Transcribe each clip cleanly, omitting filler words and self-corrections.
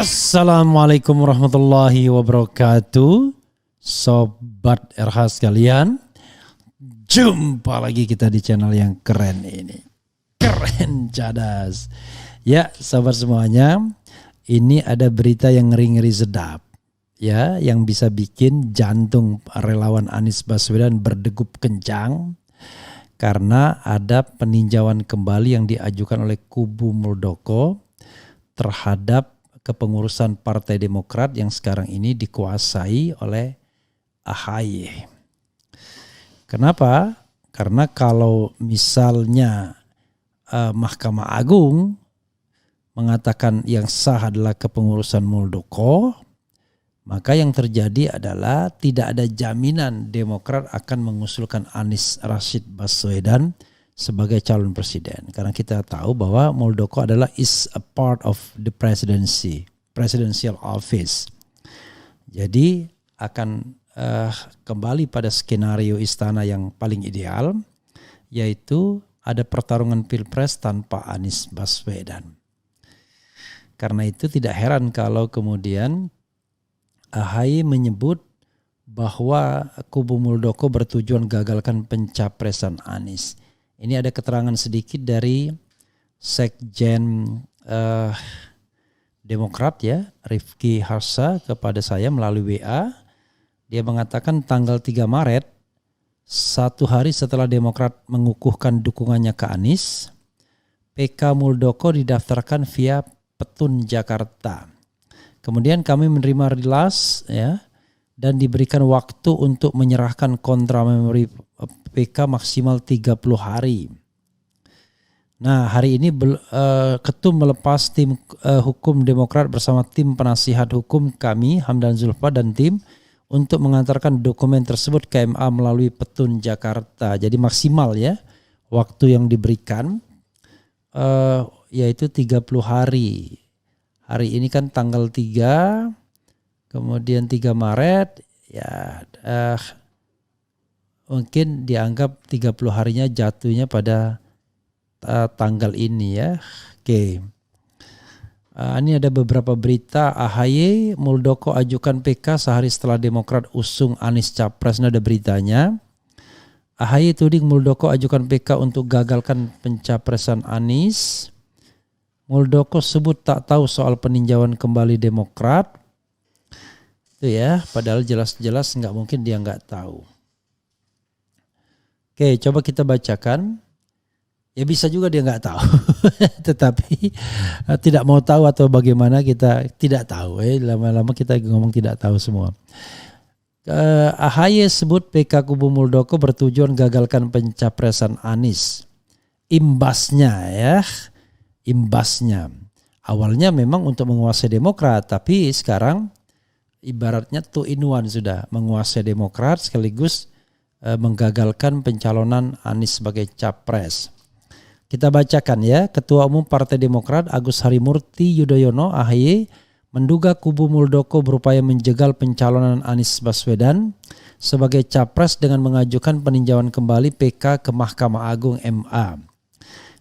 Assalamualaikum warahmatullahi wabarakatuh. Sobat RH sekalian, jumpa lagi kita di channel yang keren ini. Keren cadas. Ya sobat semuanya, ini ada berita yang ngeri-ngeri sedap. Ya, yang bisa bikin jantung relawan Anies Baswedan berdegup kencang. Karena ada peninjauan kembali yang diajukan oleh kubu Muldoko terhadap kepengurusan Partai Demokrat yang sekarang ini dikuasai oleh AHY. Kenapa? Karena kalau misalnya Mahkamah Agung mengatakan yang sah adalah kepengurusan Muldoko, maka yang terjadi adalah tidak ada jaminan Demokrat akan mengusulkan Anies Rashid Baswedan sebagai calon presiden. Karena kita tahu bahwa Muldoko adalah is a part of the presidential office. Jadi akan kembali pada skenario istana yang paling ideal, yaitu ada pertarungan pilpres tanpa Anies Baswedan. Karena itu tidak heran kalau kemudian AHY menyebut bahwa kubu Muldoko bertujuan gagalkan pencapresan Anies. Ini ada keterangan sedikit dari Sekjen Demokrat ya, Rifki Harsa kepada saya melalui WA. Dia mengatakan tanggal 3 Maret, satu hari setelah Demokrat mengukuhkan dukungannya ke Anies, PK Muldoko didaftarkan via Petun Jakarta. Kemudian kami menerima rilas ya, dan diberikan waktu untuk menyerahkan kontra memori PK maksimal 30 hari. Nah, hari ini Ketum melepas tim hukum Demokrat bersama tim penasihat hukum kami, Hamdan Zulfa dan tim, untuk mengantarkan dokumen tersebut ke MA melalui Petun Jakarta. Jadi maksimal ya, waktu yang diberikan yaitu 30 hari. Hari ini kan tanggal 3, kemudian 3 Maret, ya mungkin dianggap 30 harinya jatuhnya pada tanggal ini ya. Oke. Ini ada beberapa berita. AHY, Muldoko ajukan PK sehari setelah Demokrat usung Anies Capres. Ini ada beritanya. AHY tuding Muldoko ajukan PK untuk gagalkan pencapresan Anies. Muldoko sebut tak tahu soal peninjauan kembali Demokrat. Itu ya, padahal jelas-jelas nggak mungkin dia nggak tahu. Oke, coba kita bacakan. Ya bisa juga dia nggak tahu, tetapi tidak mau tahu atau bagaimana kita tidak tahu. Lama-lama kita ngomong tidak tahu semua. AHY sebut PK kubu Muldoko bertujuan gagalkan pencapresan Anies. Imbasnya. Awalnya memang untuk menguasai Demokrat, tapi sekarang ibaratnya 2 in 1 sudah, menguasai Demokrat sekaligus menggagalkan pencalonan Anies sebagai capres. Kita bacakan ya, Ketua Umum Partai Demokrat Agus Harimurti Yudhoyono AHY menduga kubu Muldoko berupaya menjegal pencalonan Anies Baswedan sebagai capres dengan mengajukan peninjauan kembali PK ke Mahkamah Agung MA.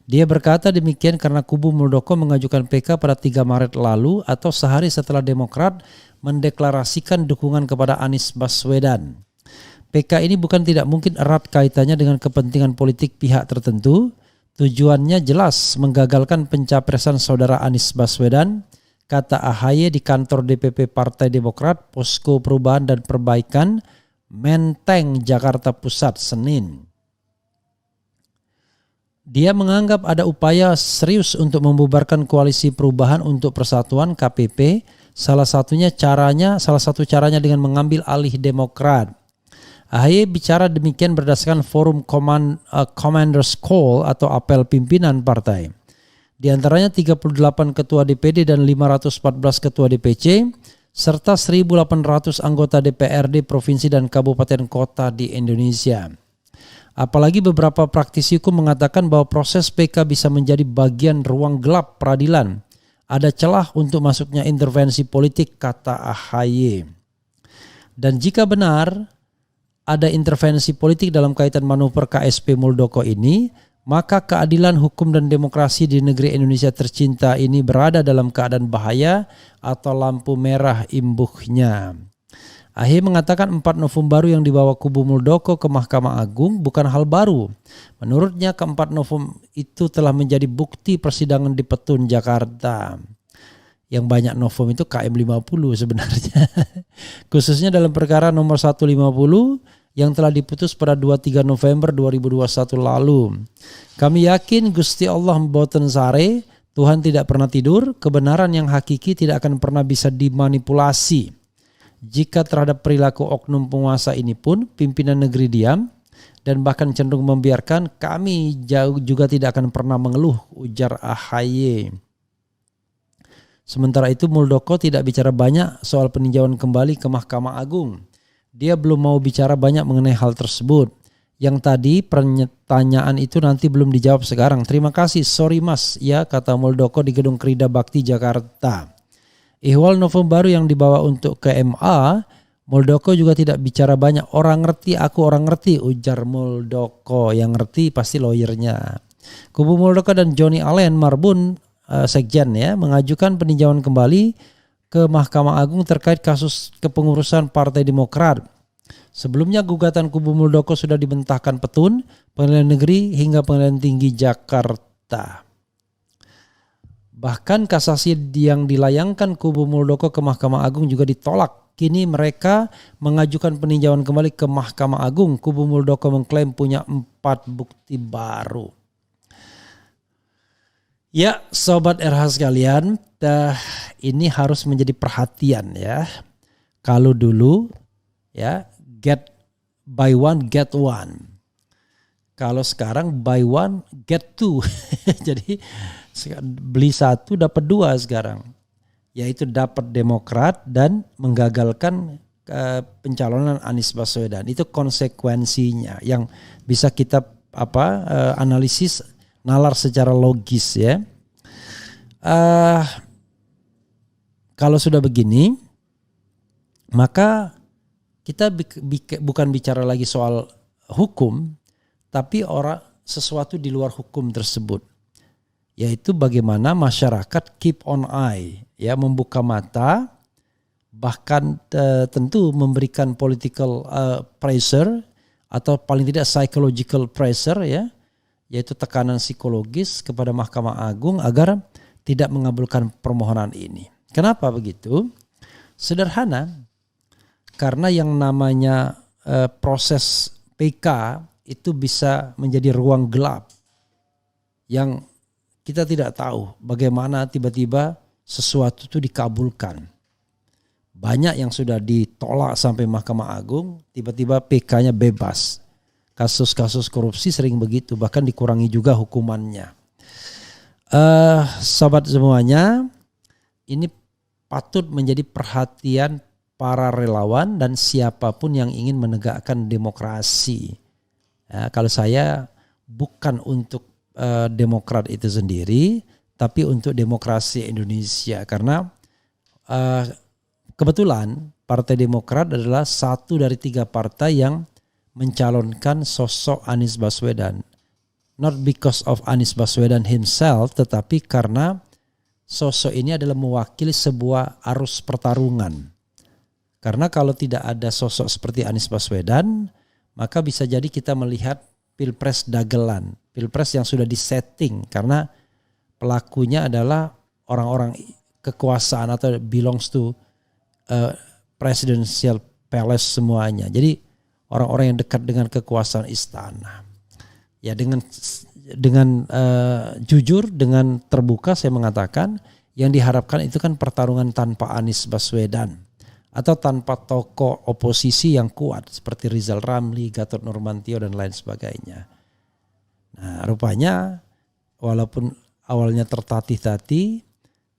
Dia berkata demikian karena kubu Muldoko mengajukan PK pada 3 Maret lalu atau sehari setelah Demokrat mendeklarasikan dukungan kepada Anies Baswedan. PK ini bukan tidak mungkin erat kaitannya dengan kepentingan politik pihak tertentu. Tujuannya jelas menggagalkan pencapresan saudara Anies Baswedan, kata AHY di kantor DPP Partai Demokrat, Posko Perubahan dan Perbaikan, Menteng, Jakarta Pusat, Senin. Dia menganggap ada upaya serius untuk membubarkan Koalisi Perubahan untuk Persatuan KPP, salah satu caranya dengan mengambil alih Demokrat. AHY bicara demikian berdasarkan forum Commander's Call atau apel pimpinan partai. Di antaranya 38 ketua DPD dan 514 ketua DPC, serta 1.800 anggota DPRD provinsi dan kabupaten kota di Indonesia. Apalagi beberapa praktisi hukum mengatakan bahwa proses PK bisa menjadi bagian ruang gelap peradilan. Ada celah untuk masuknya intervensi politik, kata AHY. Dan jika benar ada intervensi politik dalam kaitan manuver KSP Muldoko ini, maka keadilan, hukum, dan demokrasi di negeri Indonesia tercinta ini berada dalam keadaan bahaya atau lampu merah imbuhnya. AHY mengatakan 4 novum baru yang dibawa kubu Muldoko ke Mahkamah Agung bukan hal baru. Menurutnya keempat novum itu telah menjadi bukti persidangan di Petun, Jakarta. Yang banyak novum itu KM 50 sebenarnya. Khususnya dalam perkara nomor 150 yang telah diputus pada 23 November 2021 lalu. Kami yakin Gusti Allah mboten sare, Tuhan tidak pernah tidur, kebenaran yang hakiki tidak akan pernah bisa dimanipulasi. Jika terhadap perilaku oknum penguasa ini pun pimpinan negeri diam dan bahkan cenderung membiarkan, kami juga tidak akan pernah mengeluh, ujar AHY. Sementara itu Muldoko tidak bicara banyak soal peninjauan kembali ke Mahkamah Agung. Dia belum mau bicara banyak mengenai hal tersebut. Yang tadi pertanyaan itu nanti belum dijawab sekarang. Terima kasih, sorry mas, ya, kata Muldoko di Gedung Krida Bakti, Jakarta. Ihwal novum baru yang dibawa untuk ke MA, Muldoko juga tidak bicara banyak. Orang ngerti, aku orang ngerti, ujar Muldoko. Yang ngerti pasti lawyernya. Kubu Muldoko dan Johnny Allen Marbun, sekjen ya, mengajukan peninjauan kembali ke Mahkamah Agung terkait kasus kepengurusan Partai Demokrat. Sebelumnya gugatan kubu Muldoko sudah dibentahkan Petun, Pengadilan Negeri hingga Pengadilan Tinggi Jakarta. Bahkan kasasi yang dilayangkan kubu Muldoko ke Mahkamah Agung juga ditolak. Kini mereka mengajukan peninjauan kembali ke Mahkamah Agung. Kubu Muldoko mengklaim punya 4 bukti baru. Ya, sobat RH sekalian, ini harus menjadi perhatian ya. Kalau dulu ya get buy one get one. Kalau sekarang buy one get two. Jadi beli 1 dapat 2 sekarang. Yaitu dapat Demokrat dan menggagalkan pencalonan Anies Baswedan. Itu konsekuensinya yang bisa kita analisis nalar secara logis ya. Kalau sudah begini, maka kita bukan bicara lagi soal hukum, tapi sesuatu di luar hukum tersebut, yaitu bagaimana masyarakat keep on eye, ya, membuka mata, bahkan tentu memberikan political pressure atau paling tidak psychological pressure ya, yaitu tekanan psikologis kepada Mahkamah Agung agar tidak mengabulkan permohonan ini. Kenapa begitu? Sederhana, karena yang namanya proses PK itu bisa menjadi ruang gelap yang kita tidak tahu bagaimana tiba-tiba sesuatu itu dikabulkan. Banyak yang sudah ditolak sampai Mahkamah Agung, tiba-tiba PK-nya bebas. Kasus-kasus korupsi sering begitu, bahkan dikurangi juga hukumannya. Sobat semuanya, ini patut menjadi perhatian para relawan dan siapapun yang ingin menegakkan demokrasi. Ya, kalau saya bukan untuk Demokrat itu sendiri, tapi untuk demokrasi Indonesia, karena kebetulan Partai Demokrat adalah satu dari 3 partai yang mencalonkan sosok Anies Baswedan. Not because of Anies Baswedan himself, tetapi karena sosok ini adalah mewakili sebuah arus pertarungan. Karena kalau tidak ada sosok seperti Anies Baswedan, maka bisa jadi kita melihat pilpres dagelan, pilpres yang sudah disetting karena pelakunya adalah orang-orang kekuasaan atau belongs to presidential palace semuanya. Jadi orang-orang yang dekat dengan kekuasaan istana. Ya, dengan jujur, dengan terbuka saya mengatakan yang diharapkan itu kan pertarungan tanpa Anies Baswedan atau tanpa tokoh oposisi yang kuat seperti Rizal Ramli, Gatot Nurmantio dan lain sebagainya. Nah, rupanya walaupun awalnya tertatih-tatih,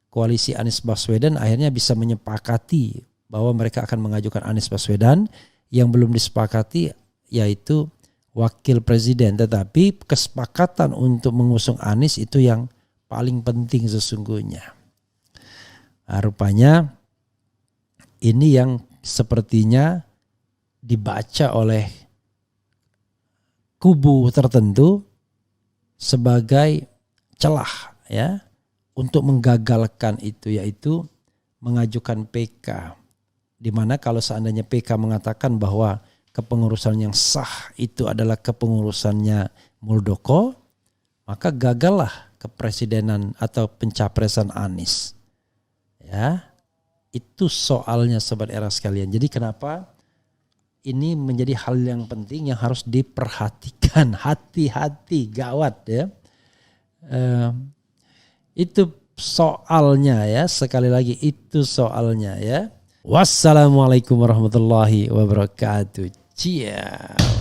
koalisi Anies Baswedan akhirnya bisa menyepakati bahwa mereka akan mengajukan Anies Baswedan. Yang belum disepakati yaitu wakil presiden, tetapi kesepakatan untuk mengusung Anies itu yang paling penting sesungguhnya. Nah, rupanya ini yang sepertinya dibaca oleh kubu tertentu sebagai celah ya untuk menggagalkan itu, yaitu mengajukan PK. Di mana kalau seandainya PK mengatakan bahwa kepengurusan yang sah itu adalah kepengurusannya Muldoko, maka gagallah kepresidenan atau pencapresan Anies. Ya, itu soalnya sobat era sekalian. Jadi kenapa ini menjadi hal yang penting yang harus diperhatikan, hati-hati, gawat ya. Itu soalnya ya, sekali lagi itu soalnya ya. Wassalamualaikum warahmatullahi wabarakatuh. Ciao.